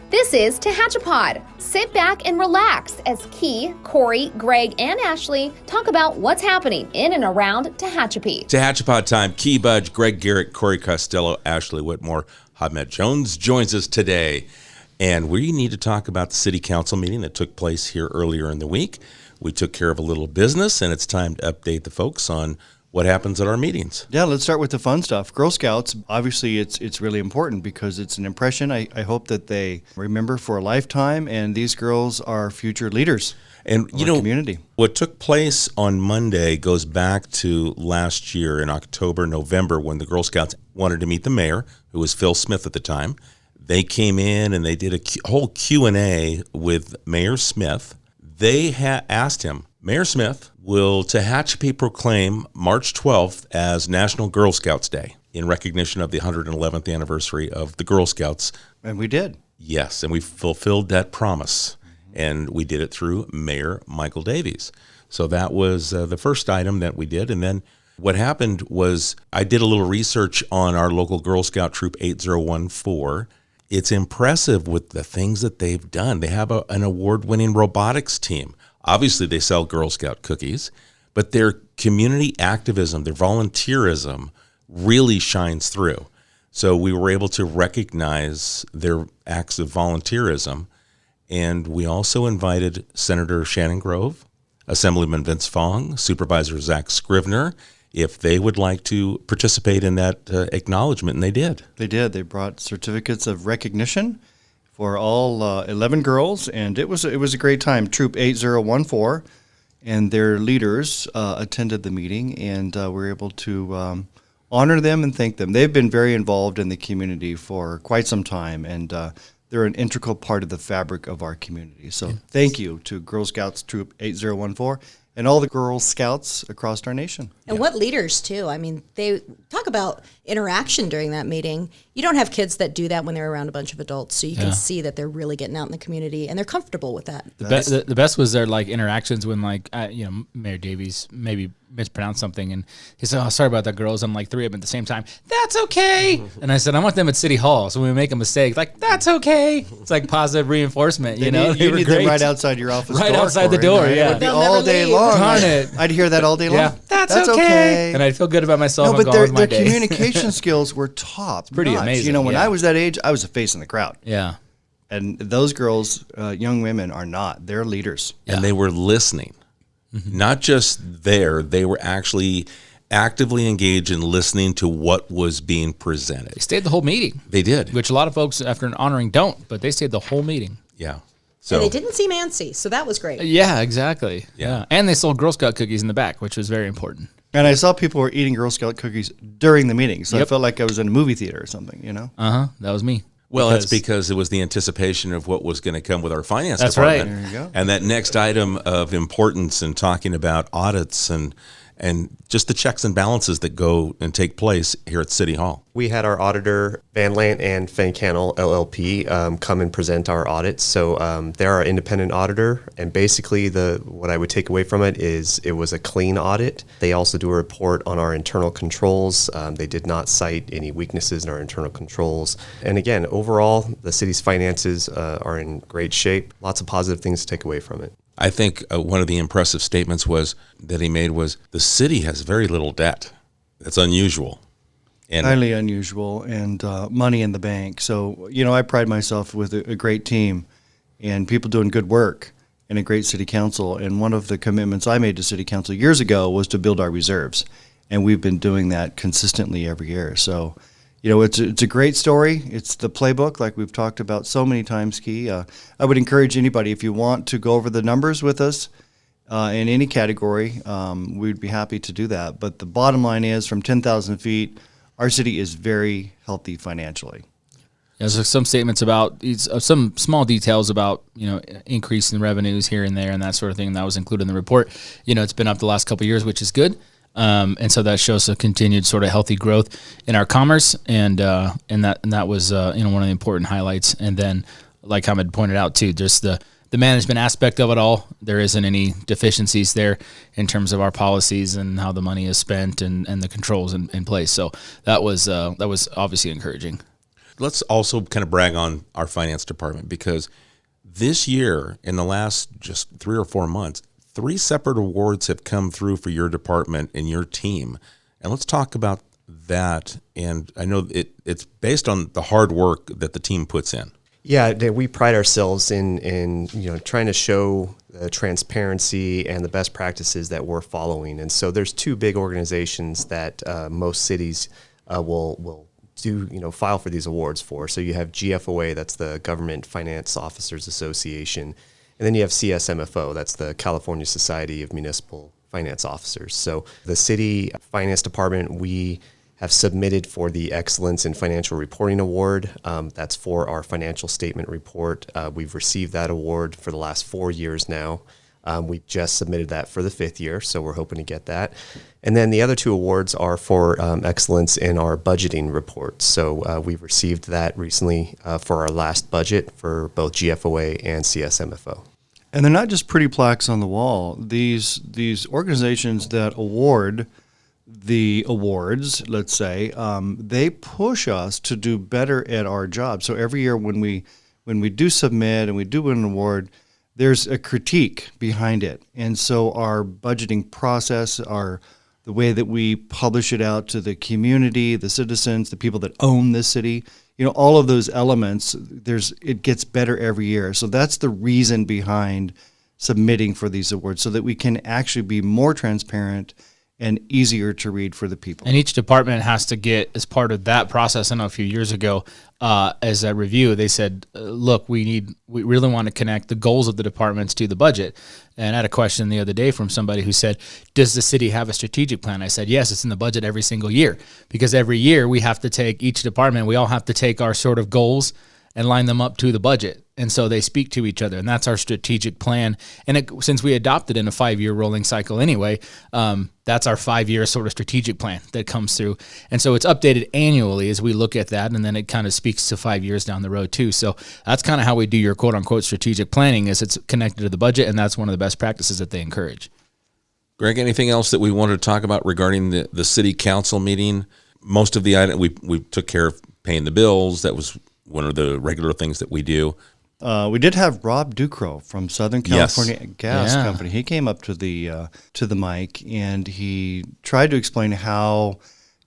This is Tehachapi. Sit back and relax as Key, Corey, Greg, and Ashley talk about what's happening in and around Tehachapi. Tehachapi time. Key Budge, Greg Garrett, Corey Costello, Ashley Whitmore, Ahmed Jones joins us today. And we need to talk about the City Council meeting that took place here earlier in the week. We took care of a little business, and it's time to update the folks on what happens at our meetings. Yeah, let's start with the fun stuff. Girl Scouts, obviously it's really important because it's an impression I hope that they remember for a lifetime, and these girls are future leaders and of our community. What took place on Monday goes back to last year in October, November, when the Girl Scouts wanted to meet the mayor, who was Phil Smith at the time. They came in and they did a whole Q&A with Mayor Smith. They asked him, Mayor Smith, will Tehachapi proclaim March 12th as National Girl Scouts Day in recognition of the 111th anniversary of the Girl Scouts? And we did. Yes, and we fulfilled that promise, and we did it through Mayor Michael Davies. So that was the first item that we did, and then what happened was I did a little research on our local Girl Scout Troop 8014. It's impressive with the things that they've done. They have an award-winning robotics team. Obviously, they sell Girl Scout cookies, but their community activism, their volunteerism really shines through. So we were able to recognize their acts of volunteerism, and we also invited Senator Shannon Grove, Assemblyman Vince Fong, Supervisor Zach Scrivener, if they would like to participate in that acknowledgement, and they did. They did. They brought certificates of recognition for all 11 girls, and it was a great time. Troop 8014 and their leaders attended the meeting, and we were able to honor them and thank them. They've been very involved in the community for quite some time, and they're an integral part of the fabric of our community. So thank you to Girl Scouts Troop 8014 and all the Girl Scouts across our nation. And what leaders, too. I mean, they talk about interaction during that meeting. You don't have kids that do that when they're around a bunch of adults, so you can see that they're really getting out in the community, and they're comfortable with that. The best was their interactions when Mayor Davies maybe mispronounced something, and he said, "Oh, sorry about that, girls." I'm like, three of them at the same time. That's okay. And I said, I want them at City Hall, so when we make a mistake, that's okay. It's like positive reinforcement, you know. You need them right outside your office, right door, outside the Corey, door. right? Yeah, It would be all day long. Darn it. I'd hear that all day long. Yeah, that's okay. And I'd feel good about myself. No, but their communication skills were top. Pretty amazing. You know, when I was that age, I was a face in the crowd. Yeah. And those girls, young women, are not. They're leaders. And they were listening. Mm-hmm. Not just there, they were actually actively engaged in listening to what was being presented. They stayed the whole meeting. They did. Which a lot of folks, after an honoring, don't, but they stayed the whole meeting. Yeah. So, and they didn't seem antsy, so that was great. Yeah, exactly. Yeah. And they sold Girl Scout cookies in the back, which was very important. And I saw people were eating Girl Scout cookies during the meeting, so I felt like I was in a movie theater or something, you know? That was me. Well, that's because it was the anticipation of what was going to come with our finance department. Right. There you go. And that next item of importance in talking about audits and just the checks and balances that go and take place here at City Hall. We had our auditor, Van Lant and Van Cannell, LLP, come and present our audits. So they're our independent auditor, and basically what I would take away from it is it was a clean audit. They also do a report on our internal controls. They did not cite any weaknesses in our internal controls. And again, overall, the city's finances are in great shape. Lots of positive things to take away from it. I think one of the impressive statements that he made was the city has very little debt. That's unusual. And highly unusual, and money in the bank. So, you know, I pride myself with a great team and people doing good work and a great city council. And one of the commitments I made to city council years ago was to build our reserves. And we've been doing that consistently every year. So, you know, it's a great story. It's the playbook, like we've talked about so many times, Key. I would encourage anybody, if you want to go over the numbers with us in any category, we'd be happy to do that. But the bottom line is, from 10,000 feet, our city is very healthy financially. There's some statements about some small details about, increase in revenues here and there and that sort of thing that was included in the report. It's been up the last couple of years, which is good. And so that shows a continued sort of healthy growth in our commerce, and that was one of the important highlights. And then, like Ahmed pointed out too, just the management aspect of it all. There isn't any deficiencies there in terms of our policies and how the money is spent and the controls in place. So that was obviously encouraging. Let's also kind of brag on our finance department, because this year, in the last just 3 or 4 months, 3 separate awards have come through for your department and your team. And let's talk about that. And I know it's based on the hard work that the team puts in. Yeah, we pride ourselves in trying to show the transparency and the best practices that we're following. And so there's 2 big organizations that most cities will do file for these awards for. So you have GFOA, that's the Government Finance Officers Association, and then you have CSMFO, that's the California Society of Municipal Finance Officers. So the city finance department, we have submitted for the Excellence in Financial Reporting Award. That's for our financial statement report. We've received that award for the last 4 years now. We just submitted that for the 5th year, so we're hoping to get that. And then the other 2 awards are for excellence in our budgeting report. So we've received that recently for our last budget for both GFOA and CSMFO. And they're not just pretty plaques on the wall. These organizations that award the awards, let's say, they push us to do better at our job. So every year when we do submit and we do win an award, there's a critique behind it. And so our budgeting process, the way that we publish it out to the community, the citizens, the people that own this city, all of those elements, it gets better every year. So that's the reason behind submitting for these awards, so that we can actually be more transparent and easier to read for the people. And each department has to get, as part of that process, I know a few years ago, as a review, they said, look, we really want to connect the goals of the departments to the budget. And I had a question the other day from somebody who said, does the city have a strategic plan? I said, yes, it's in the budget every single year, because every year we have to take each department, we all have to take our sort of goals and line them up to the budget. And so they speak to each other, and that's our strategic plan. And since we adopted in a 5-year rolling cycle anyway, that's our 5-year sort of strategic plan that comes through. And so it's updated annually as we look at that, and then it kind of speaks to 5 years down the road too. So that's kind of how we do your quote unquote strategic planning, is it's connected to the budget, and that's one of the best practices that they encourage. Greg, anything else that we wanted to talk about regarding the city council meeting? Most of the items, we took care of paying the bills. That was one of the regular things that we do. We did have Rob Ducro from Southern California Gas Yeah. Company. He came up to the mic, and he tried to explain how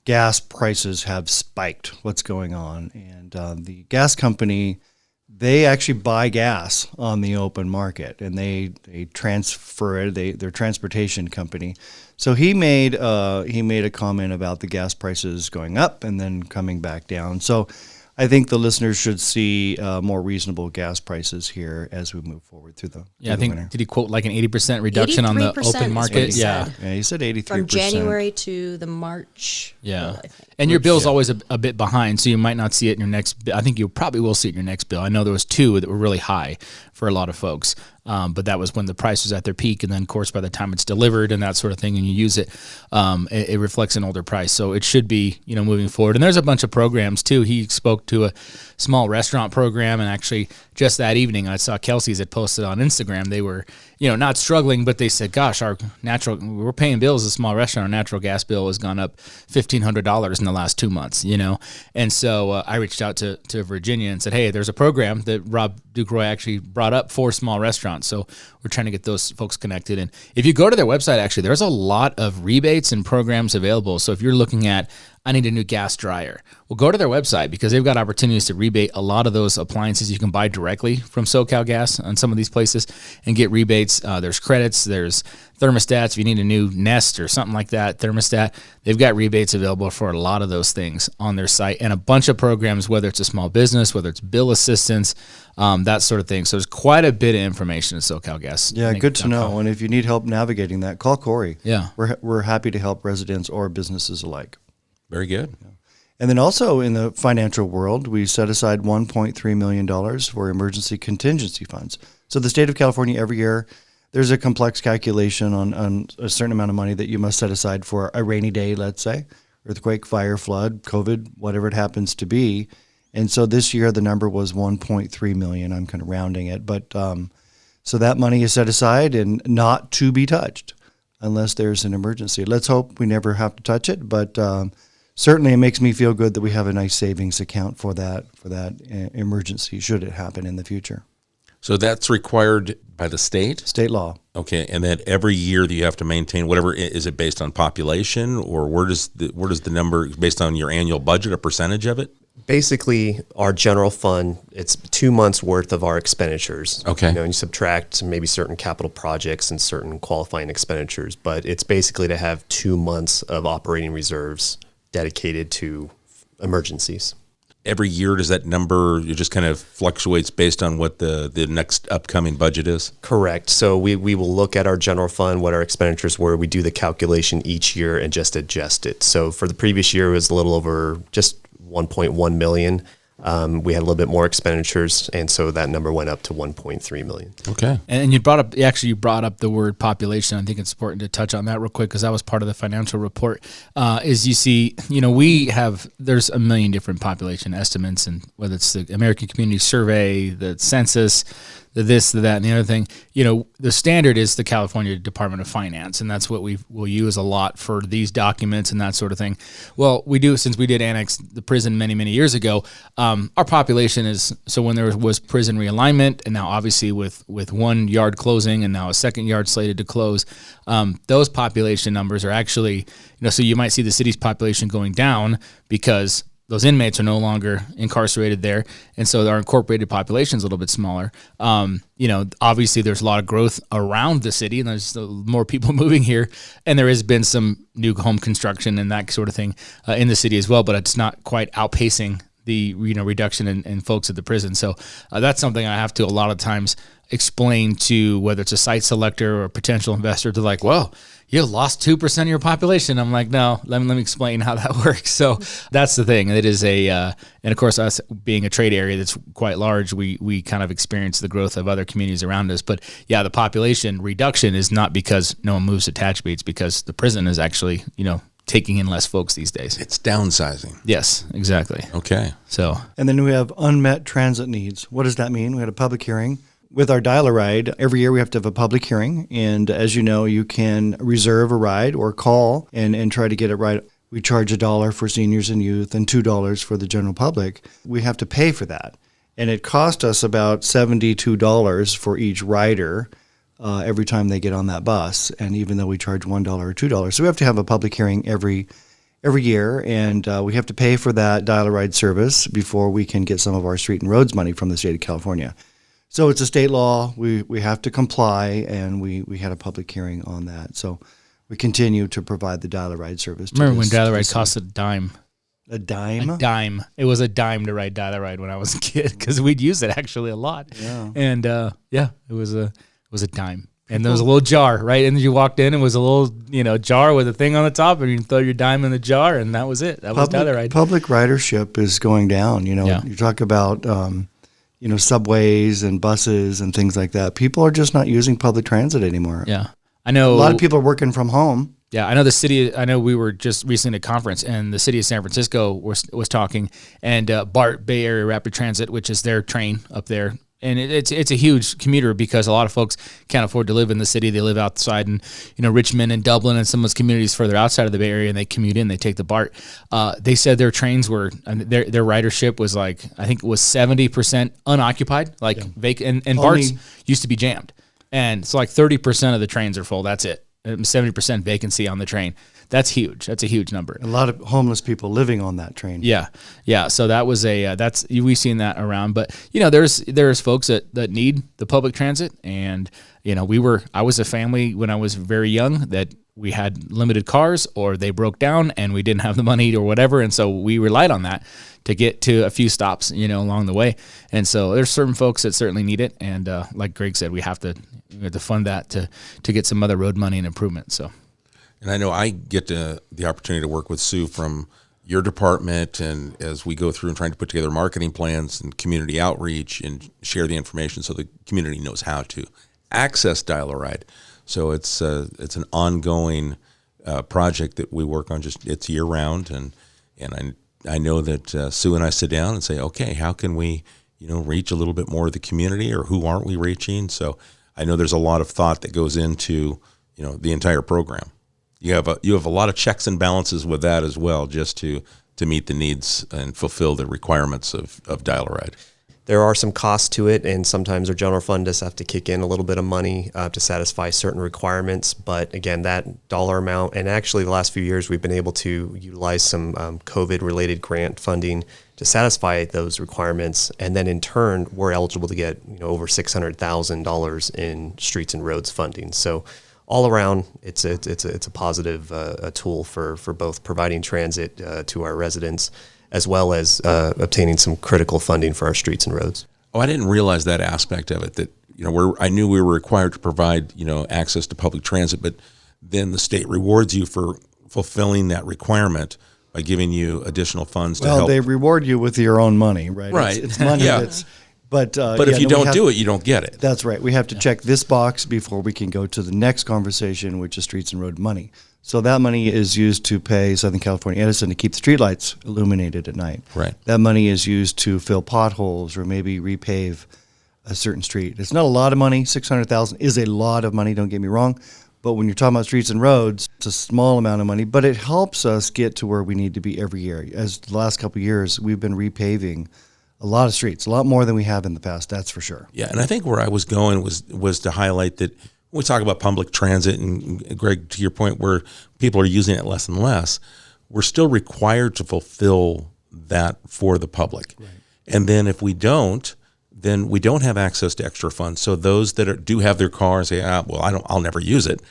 gas prices have spiked, what's going on. And the gas company, they actually buy gas on the open market, and they transfer it. They're a transportation company. So he made a comment about the gas prices going up and then coming back down. So I think the listeners should see more reasonable gas prices here as we move forward through the Yeah, I think, winter. did he quote like an 80% reduction on the 83% is open what market? he Yeah. said. Yeah, he said 83%. From January to the March. Yeah. bill, I think. And your bill's always a bit behind, so you might not see it in your next bill. I think you probably will see it in your next bill. I know there was 2 that were really high for a lot of folks, but that was when the price was at their peak, and then, of course, by the time it's delivered and that sort of thing and you use it, it reflects an older price. So it should be, moving forward. And there's a bunch of programs, too. He spoke to a small restaurant program, and actually just that evening I saw Kelsey's had posted on Instagram. They were, not struggling, but they said, gosh, we're paying bills as a small restaurant. Our natural gas bill has gone up $1,500 in the last 2 months, And so I reached out to Virginia and said, hey, there's a program that Rob Ducroy actually brought up for small restaurants. So we're trying to get those folks connected. And if you go to their website, actually, there's a lot of rebates and programs available. So if you're looking at, I need a new gas dryer, well, go to their website, because they've got opportunities to rebate a lot of those appliances you can buy directly from SoCal Gas on some of these places and get rebates. There's credits, there's thermostats. If you need a new Nest or something like that, thermostat, they've got rebates available for a lot of those things on their site, and a bunch of programs, whether it's a small business, whether it's bill assistance, that sort of thing. So there's quite a bit of information at SoCal Gas. Yeah, good to know. And if you need help navigating that, call Corey. Yeah. We're happy to help residents or businesses alike. Very good. And then also in the financial world, we set aside $1.3 million for emergency contingency funds. So the state of California, every year, there's a complex calculation on a certain amount of money that you must set aside for a rainy day, let's say, earthquake, fire, flood, COVID, whatever it happens to be. And so this year the number was 1.3 million. I'm kind of rounding it, but so that money is set aside and not to be touched unless there's an emergency. Let's hope we never have to touch it, but certainly it makes me feel good that we have a nice savings account for that emergency should it happen in the future. So that's required by the state? State law. Okay, and then every year that you have to maintain whatever, is it based on population, or where does the number, based on your annual budget, a percentage of it? Basically, our general fund, it's 2 months worth of our expenditures. Okay. And you subtract maybe certain capital projects and certain qualifying expenditures, but it's basically to have 2 months of operating reserves dedicated to emergencies. Every year, does that number, it just kind of fluctuates based on what the next upcoming budget is? Correct. So we will look at our general fund, what our expenditures were. We do the calculation each year and just adjust it. So for the previous year, it was a little over just 1.1 million. We had a little bit more expenditures, and so that number went up to 1.3 million. Okay. And you brought up the word population. I think it's important to touch on that real quick because that was part of the financial report. Is you see, there's a million different population estimates, and whether it's the American Community Survey, the census, the this, the that, and the other thing. The standard is the California Department of Finance, and that's what we'll use a lot for these documents and that sort of thing. Well, since we did annex the prison many, many years ago, our population is, so when there was prison realignment, and now obviously with one yard closing and now a second yard slated to close, those population numbers are actually, so you might see the city's population going down because those inmates are no longer incarcerated there, and so our incorporated population is a little bit smaller. Obviously there's a lot of growth around the city, and there's more people moving here, and there has been some new home construction and that sort of thing in the city as well, but it's not quite outpacing the reduction in folks at the prison. So that's something I have to a lot of times explain to, whether it's a site selector or a potential investor, to like, well, you lost 2% of your population. I'm like, no, let me explain how that works. So that's the thing. It is and of course, us being a trade area that's quite large, we kind of experience the growth of other communities around us. But yeah, the population reduction is not because no one moves to Tehachapi. It's because the prison is actually, taking in less folks these days. It's downsizing. Yes, exactly. Okay. So, And then we have unmet transit needs. What does that mean? We had a public hearing. With our dial-a-ride, every year we have to have a public hearing, and as you know, you can reserve a ride or call and try to get it right. We charge $1 for seniors and youth and $2 for the general public. We have to pay for that, and it cost us about $72 for each rider every time they get on that bus, and even though we charge $1 or $2. So we have to have a public hearing every year, and we have to pay for that dial-a-ride service before we can get some of our street and roads money from the state of California. So it's a state law. We have to comply, and we had a public hearing on that. So we continue to provide the dial-a-ride service. Remember when dial-a-ride cost a dime? A dime? A dime. It was a dime to ride dial-a-ride when I was a kid because we'd use it actually a lot. Yeah. And it was a dime. And there was a little jar, right? And you walked in, it was a little, jar with a thing on the top, and you throw your dime in the jar, and that was it. That was dial-a-ride. Public ridership is going down. You talk about subways and buses and things like that. People are just not using public transit anymore. Yeah. I know a lot of people are working from home. Yeah, I know we were just recently at a conference, and the city of San Francisco was talking, and BART, Bay Area Rapid Transit, which is their train up there, and it's a huge commuter because a lot of folks can't afford to live in the city. They live outside in Richmond and Dublin and some of those communities further outside of the Bay Area, and they commute in. They take the BART. They said their trains were their ridership was I think it was 70% unoccupied, vacant, and BARTs used to be jammed, and it's 30% of the trains are full. That's it. 70% vacancy on the train. That's huge. That's a huge number. A lot of homeless people living on that train. Yeah. So that was we've seen that around, but there's folks that need the public transit, and I was a family when I was very young that we had limited cars, or they broke down and we didn't have the money or whatever, and so we relied on that to get to a few stops along the way. And so there's certain folks that certainly need it, and like Greg said, we have to fund that to get some other road money and improvement. So. And I know I get the opportunity to work with Sue from your department, and as we go through and trying to put together marketing plans and community outreach and share the information so the community knows how to access Dial-A-Ride. So it's an ongoing project that we work on. It's year round, and I know that Sue and I sit down and say, okay, how can we reach a little bit more of the community, or who aren't we reaching? So I know there's a lot of thought that goes into the entire program. you have a lot of checks and balances with that as well, just to meet the needs and fulfill the requirements of Dial-A-Ride. There are some costs to it, and sometimes our general fund does have to kick in a little bit of money to satisfy certain requirements. But again, that dollar amount, and actually the last few years we've been able to utilize some COVID-related grant funding to satisfy those requirements, and then in turn we're eligible to get over $600,000 in streets and roads funding. So all around, it's a positive a tool for both providing transit to our residents, as well as obtaining some critical funding for our streets and roads. Oh, I didn't realize that aspect of it. That I knew we were required to provide access to public transit, but then the state rewards you for fulfilling that requirement by giving you additional funds to help. Well, they reward you with your own money, right? Right. It's money Yeah. that's. But if you don't do it, you don't get it. That's right. We have to check this box before we can go to the next conversation, which is streets and road money. So that money is used to pay Southern California Edison to keep the streetlights illuminated at night. Right. That money is used to fill potholes or maybe repave a certain street. It's not a lot of money. $600,000 is a lot of money, don't get me wrong. But when you're talking about streets and roads, it's a small amount of money, but it helps us get to where we need to be every year. As the last couple of years, we've been repaving a lot of streets, a lot more than we have in the past, that's for sure. Yeah, and I think where I was going was to highlight that when we talk about public transit, and Greg, to your point, where people are using it less and less, we're still required to fulfill that for the public. Right. And then if we don't, then we don't have access to extra funds. So those that do have their car and say, I'll never use it.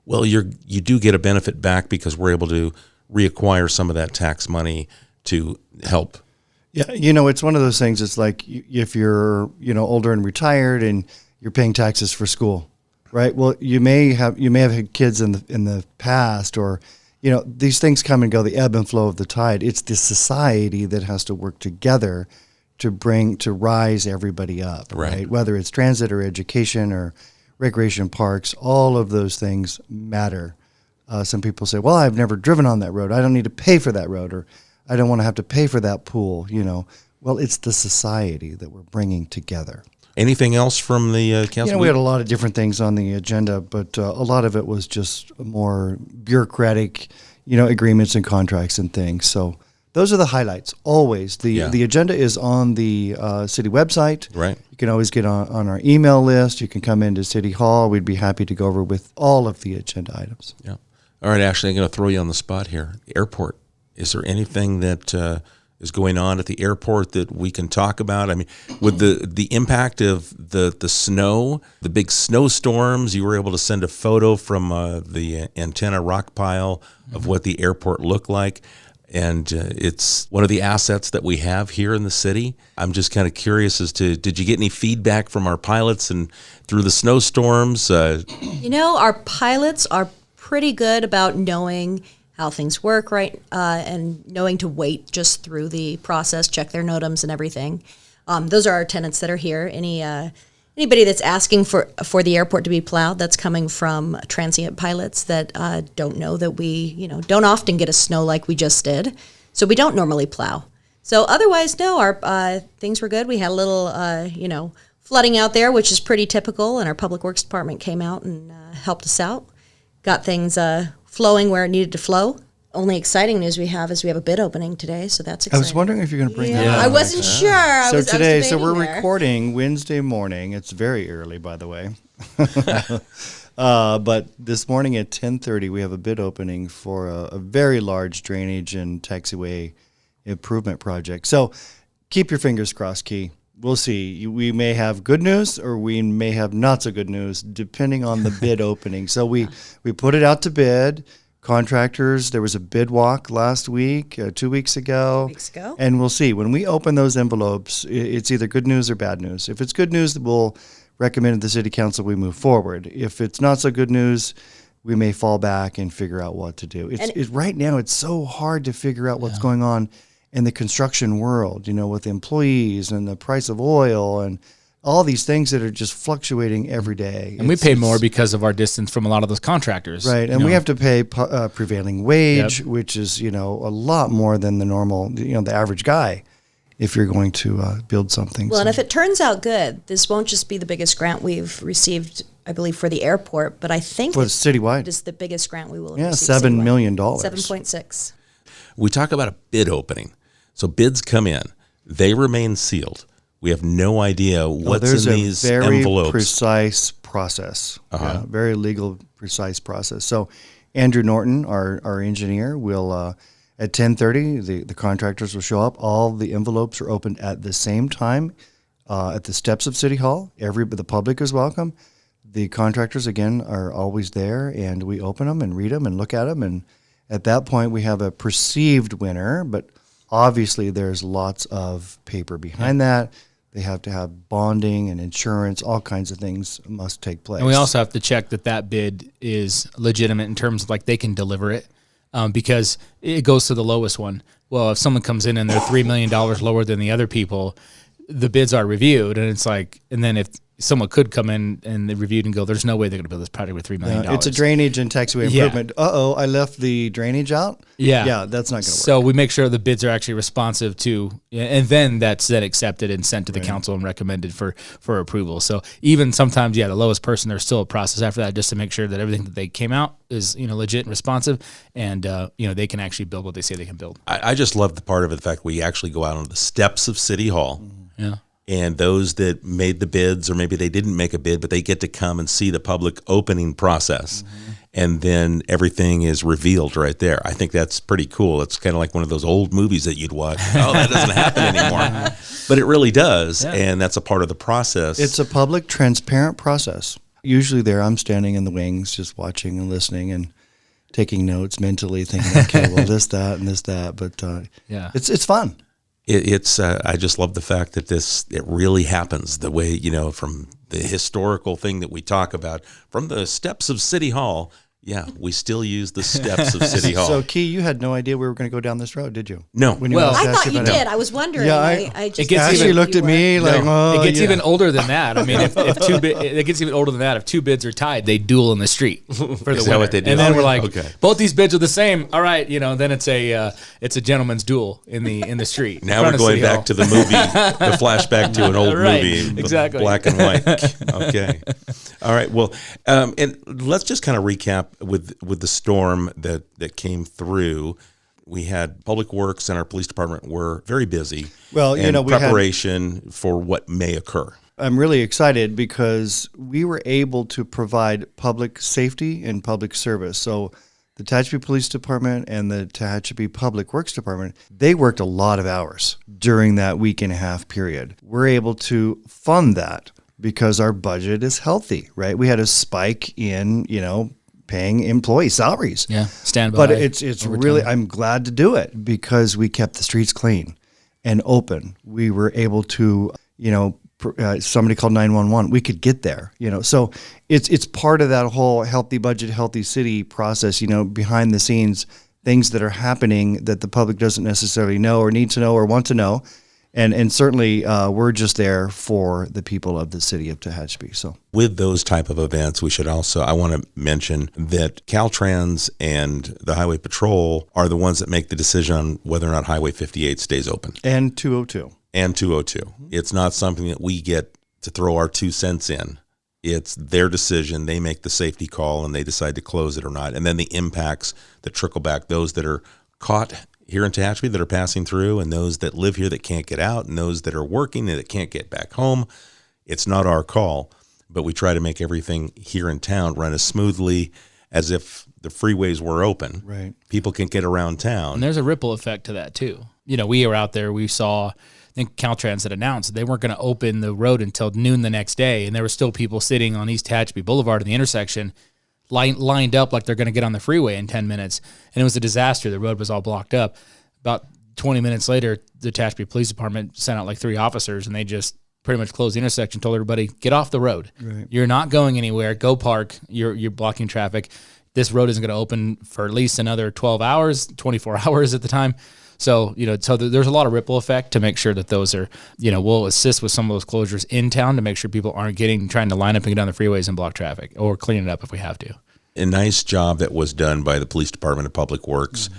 Well, you do get a benefit back because we're able to reacquire some of that tax money to help. Yeah, it's one of those things. It's like if you're, older and retired and you're paying taxes for school, right? Well, you may have had kids in the past, or, these things come and go, the ebb and flow of the tide. It's the society that has to work together to rise everybody up, right? Whether it's transit or education or recreation parks, all of those things matter. Some people say, well, I've never driven on that road. I don't need to pay for that road, or I don't want to have to pay for that pool, Well, it's the society that we're bringing together. Anything else from the council? We had a lot of different things on the agenda, but a lot of it was just more bureaucratic, agreements and contracts and things. So those are the highlights, always. The agenda is on the city website. Right. You can always get on our email list. You can come into City Hall. We'd be happy to go over with all of the agenda items. Yeah. All right, Ashley, I'm going to throw you on the spot here. The airport. Is there anything that is going on at the airport that we can talk about? I mean, with the impact of the snow, the big snowstorms, you were able to send a photo from the antenna rock pile of what the airport looked like. And it's one of the assets that we have here in the city. I'm just kind of curious as to, did you get any feedback from our pilots and through the snowstorms? Our pilots are pretty good about knowing how things work, right? And knowing to wait just through the process, check their NOTAMs and everything. Those are our tenants that are here. Anybody that's asking for the airport to be plowed, that's coming from transient pilots that don't know that we, don't often get a snow like we just did. So we don't normally plow. So otherwise, no, our things were good. We had a little, flooding out there, which is pretty typical, and our public works department came out and helped us out. Got things flowing where it needed to flow. Only exciting news we have is we have a bid opening today, so that's exciting. I was wondering if you're going to bring that up. I wasn't sure. I was we're there. recording Wednesday morning. It's very early, by the way. But this morning at 10:30, we have a bid opening for a very large drainage and taxiway improvement project. So keep your fingers crossed, Key. We'll see. We may have good news or we may have not so good news, depending on the bid opening. So we put it out to bid. Contractors, there was a bid walk last week, 2 weeks ago. 2 weeks ago. And we'll see. When we open those envelopes, it's either good news or bad news. If it's good news, we'll recommend to the city council we move forward. If it's not so good news, we may fall back and figure out what to do. Right now, it's so hard to figure out what's going on in the construction world, with employees and the price of oil and all these things that are just fluctuating every day. And we pay more because of our distance from a lot of those contractors. Right, and we have to pay prevailing wage, which is, a lot more than the normal, the average guy. if you're going to build something. Well, So- and if it turns out good, this won't just be the biggest grant we've received, I believe, for the airport, but I think Well, it's citywide. it is the biggest grant we will have Yeah, received. $7 citywide. million. 7.6. We talk about a bid opening. So bids come in, they remain sealed. We have no idea what's There's in a these very envelopes. precise process, very legal, precise process. So Andrew Norton, our engineer, will at 10:30 the contractors will show up. All the envelopes are opened at the same time at the steps of City Hall. The public is welcome. The contractors again are always there, and we open them and read them and look at them. And at that point, we have a perceived winner, but obviously there's lots of paper behind that. They have to have bonding and insurance, all kinds of things must take place. And we also have to check that bid is legitimate in terms of like they can deliver it, because it goes to the lowest one. Well, if someone comes in and they're $3 million lower than the other people, the bids are reviewed, and it's like, and then if someone could come in and they reviewed and go, there's no way they're going to build this project with $3 million. It's a drainage and taxiway Yeah. improvement. I left the drainage out. Yeah. That's not going to work. So we make sure the bids are actually responsive to, and then that's then accepted and sent to the council and recommended for approval. So even sometimes, the lowest person, there's still a process after that just to make sure that everything that they came out is, legit and responsive, and they can actually build what they say they can build. I just love the part of it, the fact we actually go out on the steps of City Hall. Yeah. And those that made the bids, or maybe they didn't make a bid, but they get to come and see the public opening process. And then everything is revealed right there. I think that's pretty cool. It's kind of like one of those old movies that you'd watch. Oh, that doesn't happen anymore. But it really does. Yeah. And that's a part of the process. It's a public, transparent process. Usually there, I'm standing in the wings just watching and listening and taking notes mentally, thinking, okay, well, this, that, and this, that. But it's fun. It's I just love the fact that it really happens the way, from the historical thing that we talk about, from the steps of City Hall. Yeah, we still use the steps of City Hall. So, Key, you had no idea we were going to go down this road, did you? No. When you Well, asked I thought you about it. did. I was wondering. Yeah, I just It gets Ashley even- looked at me like, it gets yeah. even older than that. I mean, if it gets even older than that. If two bids are tied, they duel in the street for the Is winner. that what they do? And then we're like, Okay. both these bids are the same. All right, then it's a gentleman's duel in the street. Now we're going back to the movie, the flashback to an old Right, movie, exactly. black and white. Okay, all right. Well, and let's just kind of recap with the storm that came through. We had Public Works and our police department were very busy. Well, in we had- preparation for what may occur. I'm really excited because we were able to provide public safety and public service. So the Tehachapi Police Department and the Tehachapi Public Works Department, they worked a lot of hours during that week and a half period. We're able to fund that because our budget is healthy, right? We had a spike in, paying employee salaries. Yeah, standby. But it's overtime. really, I'm glad to do it because we kept the streets clean and open. We were able to, somebody called 911. We could get there, So it's part of that whole healthy budget, healthy city process, behind the scenes, things that are happening that the public doesn't necessarily know or need to know or want to know. And certainly we're just there for the people of the city of Tehachapi. So With those type of events, I want to mention that Caltrans and the Highway Patrol are the ones that make the decision on whether or not Highway 58 stays open. and 202. And 202. It's not something that we get to throw our 2 cents in. It's their decision. They make the safety call and they decide to close it or not. And then the impacts that trickle back, those that are caught here in Tehachapi that are passing through, and those that live here that can't get out, and those that are working and that can't get back home. It's not our call, but we try to make everything here in town run as smoothly as if the freeways were open. Right. People can get around town. And there's a ripple effect to that too. We were out there, we saw, I think Caltrans had announced they weren't going to open the road until noon the next day, and there were still people sitting on East Tehachapi Boulevard in the intersection lined up like they're going to get on the freeway in 10 minutes. And it was a disaster. The road was all blocked up. About 20 minutes later, the Tehachapi Police Department sent out like 3 officers, and they just pretty much closed the intersection, told everybody, get off the road. Right. You're not going anywhere. Go park. You're blocking traffic. This road isn't going to open for at least another 12 hours, 24 hours at the time. So, there's a lot of ripple effect to make sure that those are, we'll assist with some of those closures in town to make sure people aren't trying to line up and get down the freeways and block traffic, or clean it up if we have to. A nice job that was done by the Police Department of Public Works,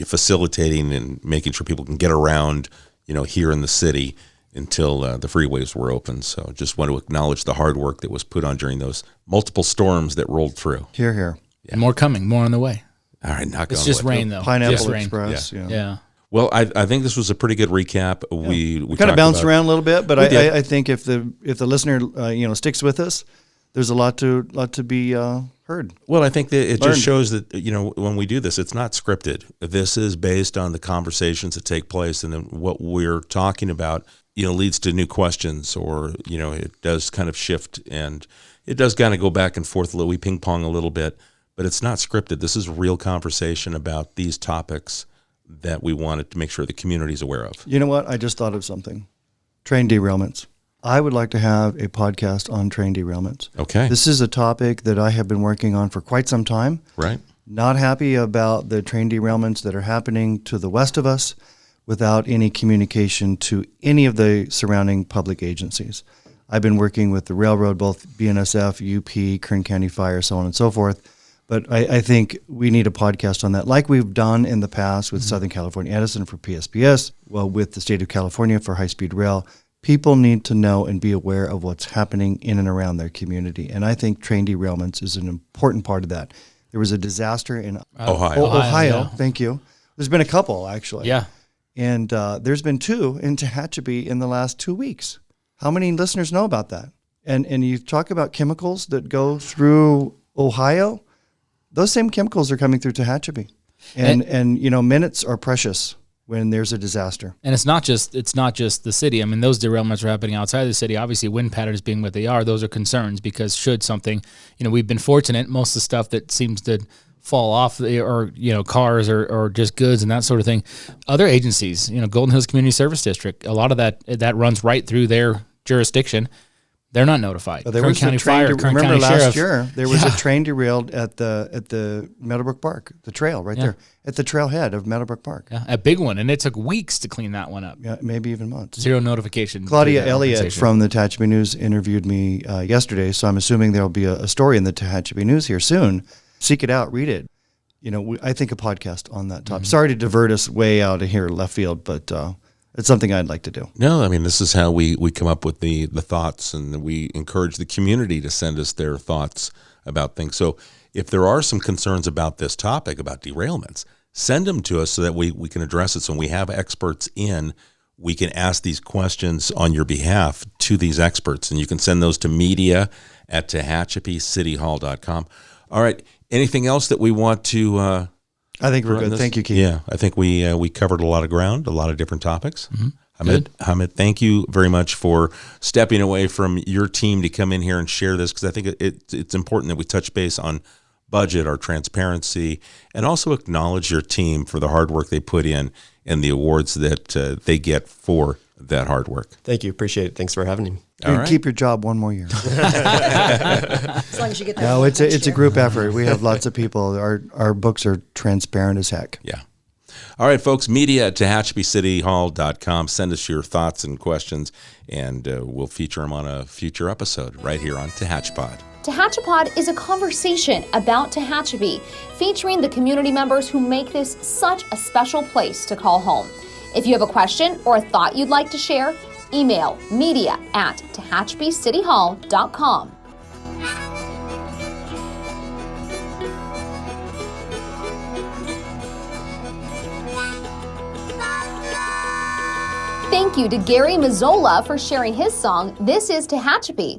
facilitating and making sure people can get around, here in the city until the freeways were open. So just want to acknowledge the hard work that was put on during those multiple storms that rolled through. Here, here. And more coming, more on the way. All right, knock It's on just wood. rain, though. Pineapple Just rain. Express. Yeah. Yeah. Well, I think this was a pretty good recap. We kind of talked bounced about- around a little bit, but did. I think if the listener sticks with us, there's a lot to be heard. Well, I think that it Learned. just shows that, when we do this, it's not scripted. This is based on the conversations that take place, and then what we're talking about, leads to new questions, or, it does kind of shift, and it does kind of go back and forth a little. We ping pong a little bit, but it's not scripted. This is real conversation about these topics that we wanted to make sure the community is aware of. You know what? I just thought of something. Train derailments. I would like to have a podcast on train derailments. Okay. This is a topic that I have been working on for quite some time. Right. Not happy about the train derailments that are happening to the west of us without any communication to any of the surrounding public agencies. I've been working with the railroad, both BNSF, UP, Kern County Fire, so on and so forth. But I think we need a podcast on that, like we've done in the past with Southern California Edison for PSPS, well, with the state of California for high-speed rail. People need to know and be aware of what's happening in and around their community. And I think train derailments is an important part of that. There was a disaster in Ohio. Ohio. Yeah. Thank you. There's been a couple, actually. Yeah. And there's been 2 in Tehachapi in the last 2 weeks. How many listeners know about that? And you talk about chemicals that go through Ohio. Those same chemicals are coming through Tehachapi. And minutes are precious when there's a disaster. And it's not just the city. I mean, those derailments are happening outside the city. Obviously, wind patterns being what they are, those are concerns, because should something, we've been fortunate, most of the stuff that seems to fall off, or cars or just goods and that sort of thing. Other agencies, Golden Hills Community Service District, a lot of that runs right through their jurisdiction. They're not notified. There Kern was County a train. Fire, Kern Remember County last Sheriff. year there was a train derailed at the Meadowbrook Park, the trail right there at the trailhead of Meadowbrook Park. Yeah, a big one, and it took weeks to clean that one up. Yeah, maybe even months. Zero notification. Claudia to that Elliott organization. from the Tehachapi News interviewed me yesterday, so I'm assuming there will be a story in the Tehachapi News here soon. Seek it out, read it. I think a podcast on that topic. Sorry to divert us way out of here left field, but it's something I'd like to do. No, I mean, this is how we come up with the thoughts, and we encourage the community to send us their thoughts about things. So if there are some concerns about this topic, about derailments, send them to us so that we can address it. So when we have experts in, we can ask these questions on your behalf to these experts, and you can send those to media@TehachapiCityHall.com. All right. Anything else that we want to I think we're good. Thank you, Keith. Yeah, I think we covered a lot of ground, a lot of different topics. Mm-hmm. Hamid, thank you very much for stepping away from your team to come in here and share this, because I think it's important that we touch base on budget, our transparency, and also acknowledge your team for the hard work they put in and the awards that they get for that hard work. Thank you. Appreciate it. Thanks for having me. And keep your job one more year. As long as you get that. No, it's next a year. group effort. We have lots of people. Our books are transparent as heck. Yeah. All right, folks, media@TehachapiCityHall.com. Send us your thoughts and questions, and we'll feature them on a future episode right here on Tehachapod. Tehachapod is a conversation about Tehachapi, featuring the community members who make this such a special place to call home. If you have a question or a thought you'd like to share, email media@TehachapiCityHall.com. Thank you to Gary Mazzola for sharing his song, This is Tehachapi.